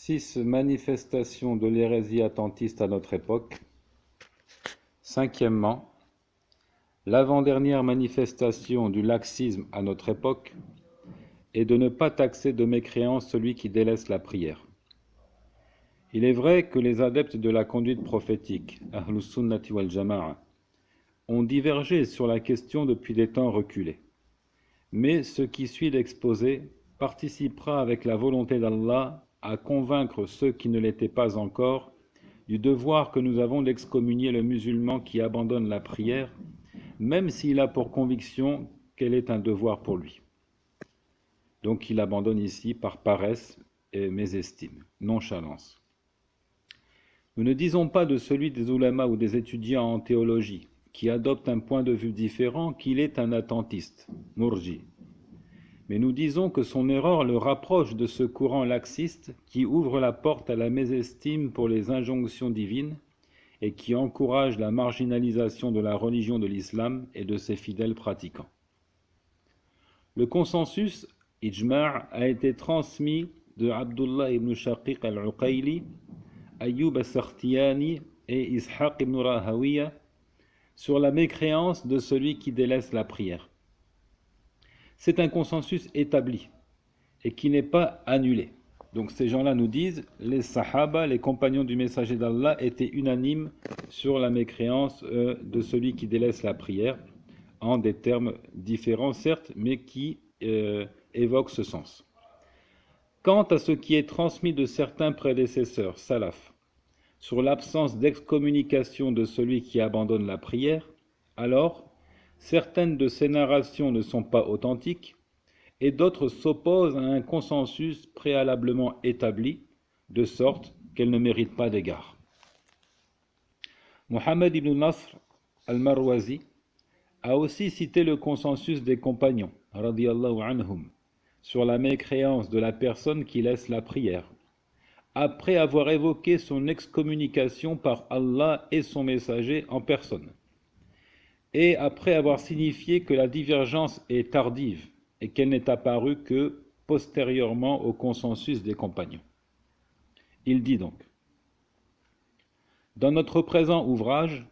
6 manifestations de l'hérésie attentiste à notre époque. Cinquièmement, l'avant-dernière manifestation du laxisme à notre époque est de ne pas taxer de mécréance celui qui délaisse la prière. Il est vrai que les adeptes de la conduite prophétique, Ahlus Sunnati wal Jama'a, ont divergé sur la question depuis des temps reculés. Mais ce qui suit l'exposé participera avec la volonté d'Allah à convaincre ceux qui ne l'étaient pas encore du devoir que nous avons d'excommunier le musulman qui abandonne la prière, même s'il a pour conviction qu'elle est un devoir pour lui. Donc il abandonne ici par paresse et mésestime, nonchalance. Nous ne disons pas de celui des oulémas ou des étudiants en théologie qui adoptent un point de vue différent qu'il est un attentiste, murji. Mais nous disons que son erreur le rapproche de ce courant laxiste qui ouvre la porte à la mésestime pour les injonctions divines et qui encourage la marginalisation de la religion de l'islam et de ses fidèles pratiquants. Le consensus ijma' a été transmis de Abdullah ibn Shaqiq al-Uqayli, Ayyub al-Sakhtiyani et Ishaq ibn Rahawiya sur la mécréance de celui qui délaisse la prière. C'est un consensus établi et qui n'est pas annulé. Donc ces gens-là nous disent, les sahaba, les compagnons du messager d'Allah, étaient unanimes sur la mécréance de celui qui délaisse la prière, en des termes différents certes, mais qui évoquent ce sens. Quant à ce qui est transmis de certains prédécesseurs, salaf, sur l'absence d'excommunication de celui qui abandonne la prière, alors certaines de ces narrations ne sont pas authentiques et d'autres s'opposent à un consensus préalablement établi, de sorte qu'elles ne méritent pas d'égard. Mohammed ibn Nasr al-Marwazi a aussi cité le consensus des compagnons, radiyallahu anhum, sur la mécréance de la personne qui laisse la prière, après avoir évoqué son excommunication par Allah et son messager en personne, et après avoir signifié que la divergence est tardive et qu'elle n'est apparue que postérieurement au consensus des compagnons. Il dit donc, dans notre présent ouvrage,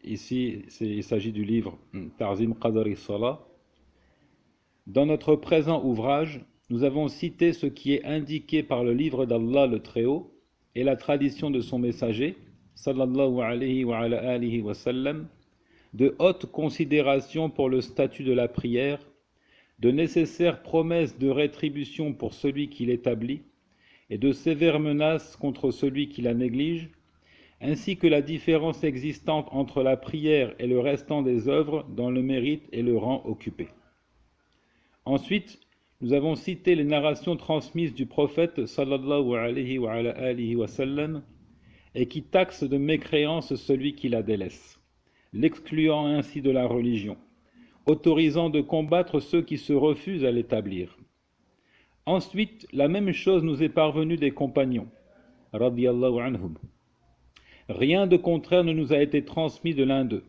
ici il s'agit du livre Ta'zim Qadari Salah, dans notre présent ouvrage, nous avons cité ce qui est indiqué par le livre d'Allah le Très-Haut et la tradition de son messager, sallallahu alayhi wa ala alihi wa sallam, de haute considération pour le statut de la prière, de nécessaires promesses de rétribution pour celui qui l'établit et de sévères menaces contre celui qui la néglige, ainsi que la différence existante entre la prière et le restant des œuvres dans le mérite et le rang occupé. Ensuite, nous avons cité les narrations transmises du prophète sallallahu alayhi wa ala alihi wa sallam et qui taxent de mécréance celui qui la délaisse, l'excluant ainsi de la religion, autorisant de combattre ceux qui se refusent à l'établir. Ensuite, la même chose nous est parvenue des compagnons, radiyallahu anhum. Rien de contraire ne nous a été transmis de l'un d'eux.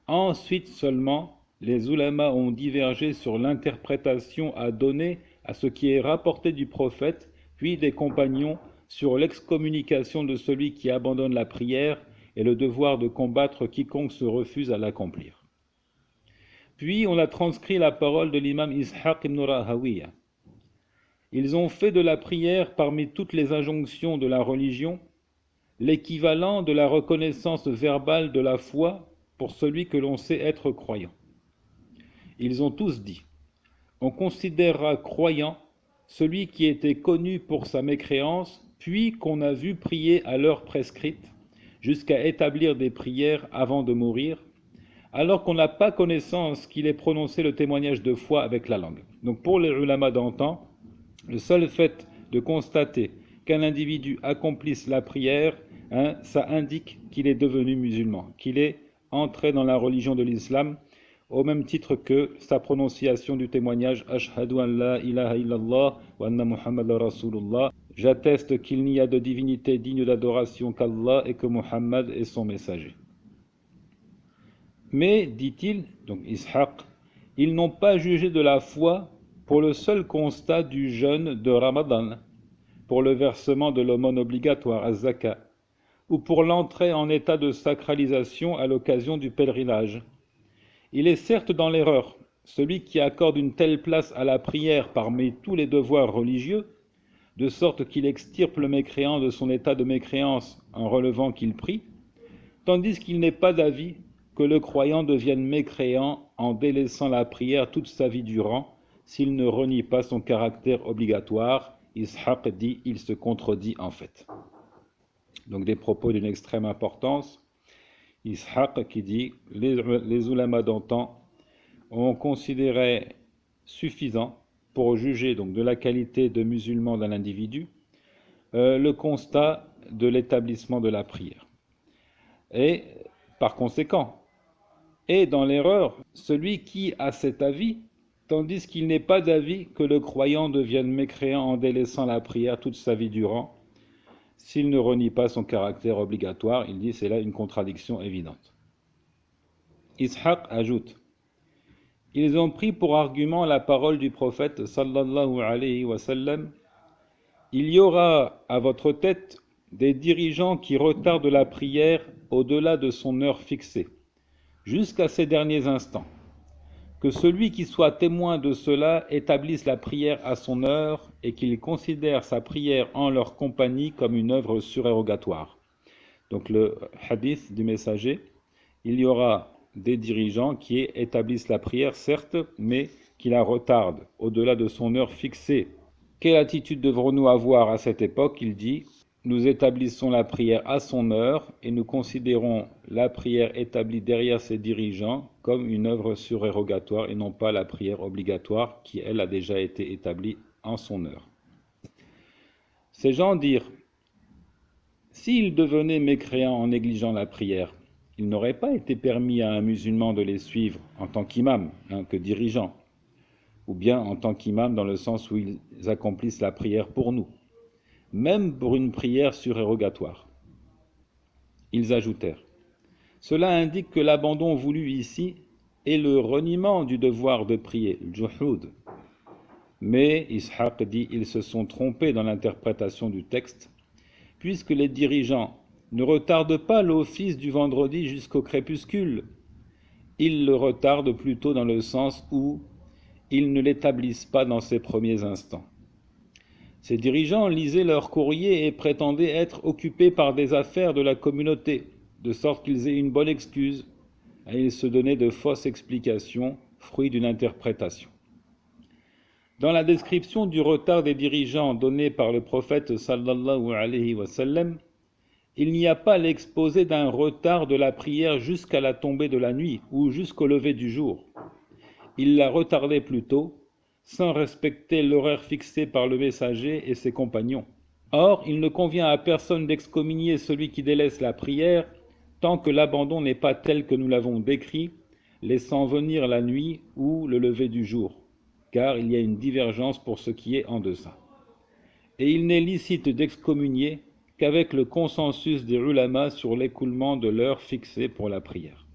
Ensuite seulement, les oulémas ont divergé sur l'interprétation à donner à ce qui est rapporté du prophète, puis des compagnons, sur l'excommunication de celui qui abandonne la prière et le devoir de combattre quiconque se refuse à l'accomplir. Puis on a transcrit la parole de l'imam Ishaq ibn Rahawiya. Ils ont fait de la prière parmi toutes les injonctions de la religion l'équivalent de la reconnaissance verbale de la foi pour celui que l'on sait être croyant. Ils ont tous dit, on considérera croyant celui qui était connu pour sa mécréance, puis qu'on a vu prier à l'heure prescrite, jusqu'à établir des prières avant de mourir, alors qu'on n'a pas connaissance qu'il ait prononcé le témoignage de foi avec la langue. Donc pour les ulama d'antan, le seul fait de constater qu'un individu accomplisse la prière, ça indique qu'il est devenu musulman, qu'il est entré dans la religion de l'islam, au même titre que sa prononciation du témoignage « Ashhadu an la ilaha illallah wa anna Muhammad Rasulullah » j'atteste qu'il n'y a de divinité digne d'adoration qu'Allah et que Muhammad est son messager. Mais, dit-il, donc Ishaq, ils n'ont pas jugé de la foi pour le seul constat du jeûne de Ramadan, pour le versement de l'aumône obligatoire, az-zaka, ou pour l'entrée en état de sacralisation à l'occasion du pèlerinage. Il est certes dans l'erreur, celui qui accorde une telle place à la prière parmi tous les devoirs religieux, de sorte qu'il extirpe le mécréant de son état de mécréance en relevant qu'il prie, tandis qu'il n'est pas d'avis que le croyant devienne mécréant en délaissant la prière toute sa vie durant, s'il ne renie pas son caractère obligatoire. Ishaq dit, il se contredit en fait. Donc des propos d'une extrême importance. Ishaq qui dit, les ulamas d'antan ont considéré suffisant pour juger donc de la qualité de musulman d'un individu le constat de l'établissement de la prière. Et par conséquent, est dans l'erreur celui qui a cet avis, tandis qu'il n'est pas d'avis que le croyant devienne mécréant en délaissant la prière toute sa vie durant, s'il ne renie pas son caractère obligatoire. Il dit c'est là une contradiction évidente. Ishaq ajoute, ils ont pris pour argument la parole du prophète sallallahu alayhi wa sallam, il y aura à votre tête des dirigeants qui retardent la prière au-delà de son heure fixée, jusqu'à ces derniers instants. Que celui qui soit témoin de cela établisse la prière à son heure et qu'il considère sa prière en leur compagnie comme une œuvre surérogatoire. Donc le hadith du messager, il y aura des dirigeants qui établissent la prière, certes, mais qui la retardent au-delà de son heure fixée. Quelle attitude devrons-nous avoir à cette époque? Il dit, nous établissons la prière à son heure et nous considérons la prière établie derrière ces dirigeants comme une œuvre surérogatoire et non pas la prière obligatoire qui, elle, a déjà été établie en son heure. Ces gens dirent, s'ils devenaient mécréants en négligeant la prière, il n'aurait pas été permis à un musulman de les suivre en tant qu'imam, que dirigeant, ou bien en tant qu'imam dans le sens où ils accomplissent la prière pour nous, même pour une prière surérogatoire. Ils ajoutèrent, cela indique que l'abandon voulu ici est le reniement du devoir de prier, le juhud. Mais Ishaq dit, ils se sont trompés dans l'interprétation du texte, puisque les dirigeants ne retardent pas l'office du vendredi jusqu'au crépuscule. Ils le retardent plutôt dans le sens où ils ne l'établissent pas dans ses premiers instants. Ces dirigeants lisaient leurs courriers et prétendaient être occupés par des affaires de la communauté, de sorte qu'ils aient une bonne excuse, et ils se donnaient de fausses explications, fruit d'une interprétation. Dans la description du retard des dirigeants donnée par le prophète sallallahu alayhi wa sallam, il n'y a pas l'exposé d'un retard de la prière jusqu'à la tombée de la nuit ou jusqu'au lever du jour. Il la retardait plutôt, sans respecter l'horaire fixé par le messager et ses compagnons. Or, il ne convient à personne d'excommunier celui qui délaisse la prière tant que l'abandon n'est pas tel que nous l'avons décrit, laissant venir la nuit ou le lever du jour, car il y a une divergence pour ce qui est en deçà. Et il n'est licite d'excommunier qu'avec le consensus des ulamas sur l'écoulement de l'heure fixée pour la prière.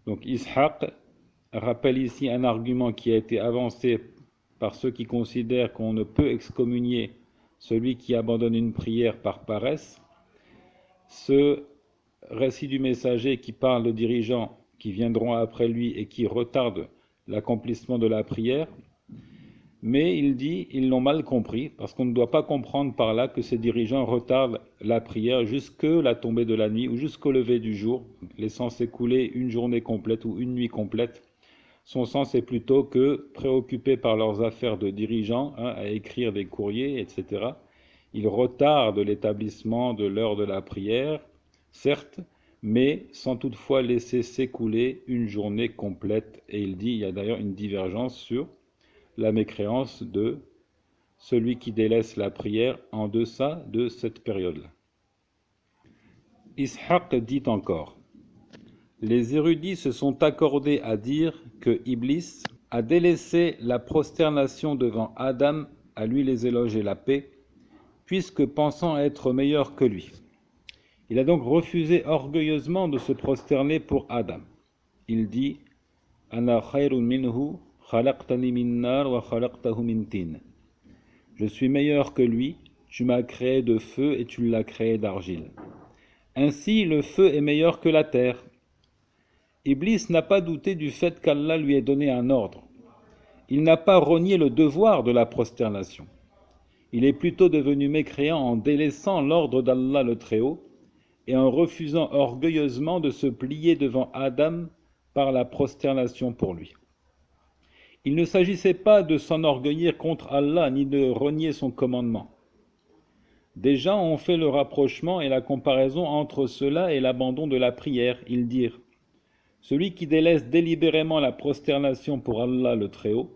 Donc Ishaq rappelle ici un argument qui a été avancé par ceux qui considèrent qu'on ne peut excommunier celui qui abandonne une prière par paresse. Ce récit du messager qui parle de dirigeants qui viendront après lui et qui retardent l'accomplissement de la prière, mais il dit, ils l'ont mal compris, parce qu'on ne doit pas comprendre par là que ces dirigeants retardent la prière jusque la tombée de la nuit ou jusqu'au lever du jour, laissant s'écouler une journée complète ou une nuit complète. Son sens est plutôt que, préoccupés par leurs affaires de dirigeants, à écrire des courriers, etc., ils retardent l'établissement de l'heure de la prière, certes, mais sans toutefois laisser s'écouler une journée complète. Et il dit, il y a d'ailleurs une divergence sur la mécréance de celui qui délaisse la prière en deçà de cette période-là. Ishaq dit encore, les érudits se sont accordés à dire que Iblis a délaissé la prosternation devant Adam, à lui les éloges et la paix, puisque pensant être meilleur que lui. Il a donc refusé orgueilleusement de se prosterner pour Adam. Il dit « Ana khayrun minhu, khalaqtani min nar wa khalaqtahu min tin » Je suis meilleur que lui, tu m'as créé de feu et tu l'as créé d'argile. Ainsi, le feu est meilleur que la terre. Iblis n'a pas douté du fait qu'Allah lui ait donné un ordre. Il n'a pas renié le devoir de la prosternation. Il est plutôt devenu mécréant en délaissant l'ordre d'Allah le Très-Haut et en refusant orgueilleusement de se plier devant Adam par la prosternation pour lui. Il ne s'agissait pas de s'enorgueillir contre Allah ni de renier son commandement. Des gens ont fait le rapprochement et la comparaison entre cela et l'abandon de la prière. Ils dirent: celui qui délaisse délibérément la prosternation pour Allah le Très-Haut,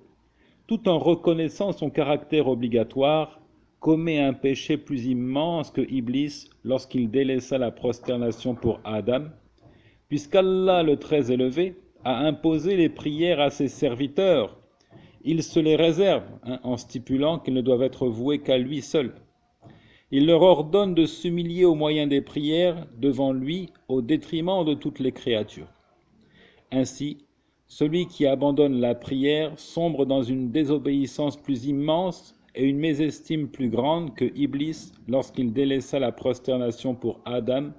tout en reconnaissant son caractère obligatoire, commet un péché plus immense que Iblis lorsqu'il délaissa la prosternation pour Adam, puisqu'Allah le Très Élevé a imposé les prières à ses serviteurs. Il se les réserve, en stipulant qu'elles ne doivent être vouées qu'à lui seul. Il leur ordonne de s'humilier au moyen des prières devant lui au détriment de toutes les créatures. Ainsi, celui qui abandonne la prière sombre dans une désobéissance plus immense et une mésestime plus grande que Iblis lorsqu'il délaissa la prosternation pour Adam.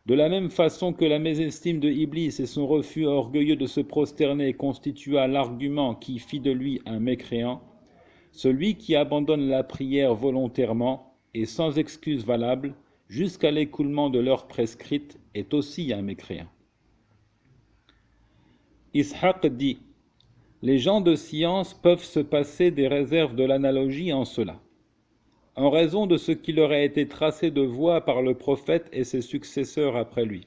De la même façon que la mésestime de Iblis et son refus orgueilleux de se prosterner constitua l'argument qui fit de lui un mécréant, celui qui abandonne la prière volontairement et sans excuse valable jusqu'à l'écoulement de l'heure prescrite est aussi un mécréant. Ishaq dit: les gens de science peuvent se passer des réserves de l'analogie en cela, en raison de ce qui leur a été tracé de voie par le prophète et ses successeurs après lui.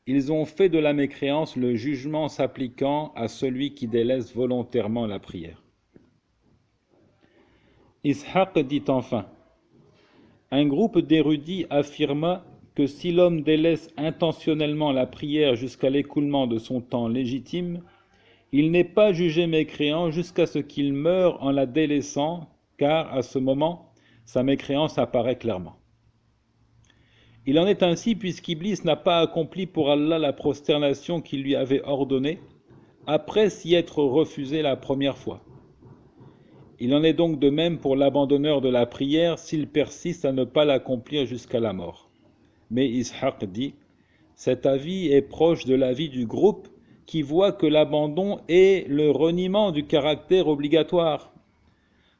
Ils ont fait de la mécréance le jugement s'appliquant à celui qui délaisse volontairement la prière. Ishaq dit enfin: un groupe d'érudits affirma que si l'homme délaisse intentionnellement la prière jusqu'à l'écoulement de son temps légitime, il n'est pas jugé mécréant jusqu'à ce qu'il meure en la délaissant, car à ce moment, sa mécréance apparaît clairement. Il en est ainsi puisqu'Iblis n'a pas accompli pour Allah la prosternation qu'il lui avait ordonnée, après s'y être refusé la première fois. Il en est donc de même pour l'abandonneur de la prière s'il persiste à ne pas l'accomplir jusqu'à la mort. Mais Ishaq dit: cet avis est proche de l'avis du groupe qui voit que l'abandon est le reniement du caractère obligatoire.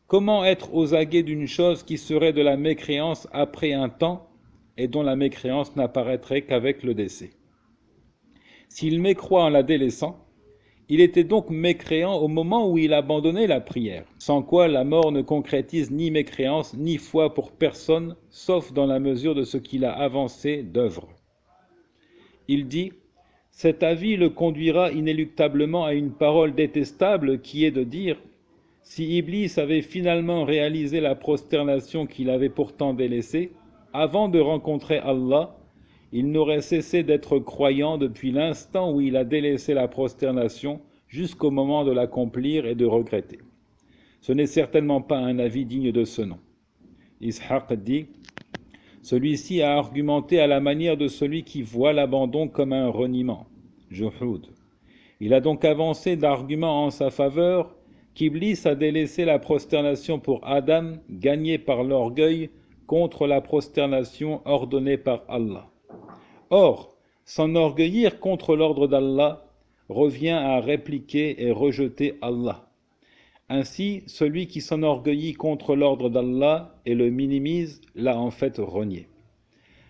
Comment être aux aguets d'une chose qui serait de la mécréance après un temps et dont la mécréance n'apparaîtrait qu'avec le décès? S'il mécroit en la délaissant, il était donc mécréant au moment où il abandonnait la prière, sans quoi la mort ne concrétise ni mécréance ni foi pour personne, sauf dans la mesure de ce qu'il a avancé d'œuvre. Il dit: cet avis le conduira inéluctablement à une parole détestable qui est de dire: si Iblis avait finalement réalisé la prosternation qu'il avait pourtant délaissée, avant de rencontrer Allah, il n'aurait cessé d'être croyant depuis l'instant où il a délaissé la prosternation jusqu'au moment de l'accomplir et de regretter. Ce n'est certainement pas un avis digne de ce nom. Ishaq dit: celui-ci a argumenté à la manière de celui qui voit l'abandon comme un reniement, juhud. Il a donc avancé d'arguments en sa faveur qu'Iblis a délaissé la prosternation pour Adam, gagné par l'orgueil, contre la prosternation ordonnée par Allah. Or, s'enorgueillir contre l'ordre d'Allah revient à répliquer et rejeter Allah. Ainsi, celui qui s'enorgueillit contre l'ordre d'Allah et le minimise l'a en fait renié.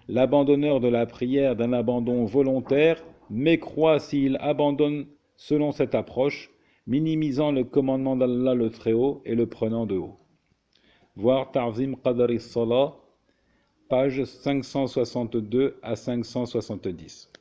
L'abandonneur de la prière d'un abandon volontaire mécroit s'il abandonne selon cette approche, minimisant le commandement d'Allah le Très-Haut et le prenant de haut. Voir Ta'zim Qadari Salah, page 562 à 570.